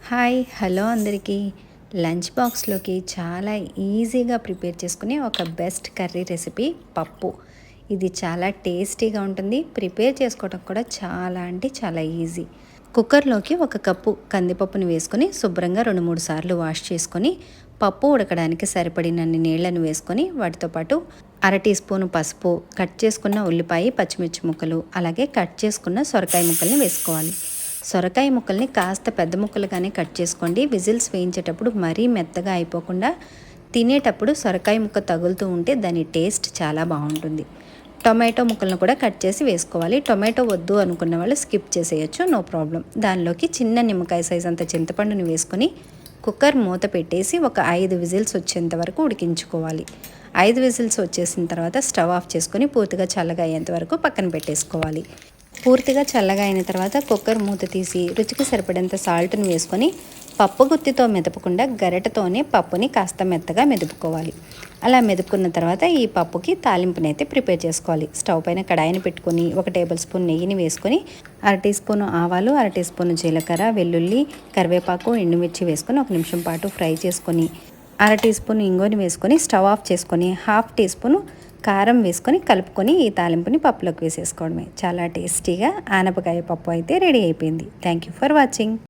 Hi hello అందరికీ. Lunch బాక్స్లోకి చాలా ఈజీగా ప్రిపేర్ చేసుకునే ఒక బెస్ట్ కర్రీ రెసిపీ పప్పు. ఇది చాలా టేస్టీగా ఉంటుంది. ప్రిపేర్ చేసుకోవడం కూడా చాలా అంటే చాలా ఈజీ. కుక్కర్లోకి ఒక కప్పు కందిపప్పుని వేసుకొని శుభ్రంగా 2-3 సార్లు వాష్ చేసుకొని పప్పు ఉడకడానికి సరిపడినన్ని నీళ్లను వేసుకొని వాటితో పాటు అర టీ స్పూను పసుపు, కట్ చేసుకున్న ఉల్లిపాయ పచ్చిమిర్చి ముక్కలు, అలాగే కట్ చేసుకున్న సొరకాయ ముక్కల్ని వేసుకోవాలి. సొరకాయ ముక్కల్ని కాస్త పెద్ద ముక్కలుగానే కట్ చేసుకోండి. విజిల్స్ వేయించేటప్పుడు మరీ మెత్తగా అయిపోకుండా తినేటప్పుడు సొరకాయ ముక్క తగులుతూ ఉంటే దాని టేస్ట్ చాలా బాగుంటుంది. టొమాటో ముక్కలను కూడా కట్ చేసి వేసుకోవాలి. టొమాటో వద్దు అనుకున్న వాళ్ళు స్కిప్ చేసేయచ్చు, నో ప్రాబ్లం. దానిలోకి చిన్న నిమ్మకాయ సైజ్ అంత చింతపండుని వేసుకొని కుక్కర్ మూత పెట్టేసి ఒక 5 విజిల్స్ వచ్చేంత వరకు ఉడికించుకోవాలి. 5 విజిల్స్ వచ్చేసిన తర్వాత స్టవ్ ఆఫ్ చేసుకొని పూర్తిగా చల్లగా అయ్యేంత వరకు పక్కన పెట్టేసుకోవాలి. పూర్తిగా చల్లగా అయిన తర్వాత కుక్కర్ మూత తీసి రుచికి సరిపడేంత సాల్ట్ని వేసుకొని పప్పు గుత్తితో మెదపకుండా గరిటతోనే పప్పుని కాస్త మెత్తగా మెదుపుకోవాలి. అలా మెదుపుకున్న తర్వాత ఈ పప్పుకి తాలింపుని అయితే ప్రిపేర్ చేసుకోవాలి. స్టవ్ పైన కడాయిని పెట్టుకొని 1 టేబుల్ స్పూన్ నెయ్యిని వేసుకొని అర టీ స్పూను ఆవాలు, అర టీ స్పూను జీలకర్ర, వెల్లుల్లి, కరివేపాకు, ఎండుమిర్చి వేసుకొని 1 నిమిషం పాటు ఫ్రై చేసుకొని అర టీ స్పూన్ ఇంగువని వేసుకొని స్టవ్ ఆఫ్ చేసుకొని హాఫ్ టీ స్పూను కారం వేసుకొని కలుపుకొని ఈ తాలింపుని పప్పులోకి వేసేసుకోవడమే. చాలా టేస్టీగా ఆనపకాయ పప్పు అయితే రెడీ అయిపోయింది. Thank you for watching.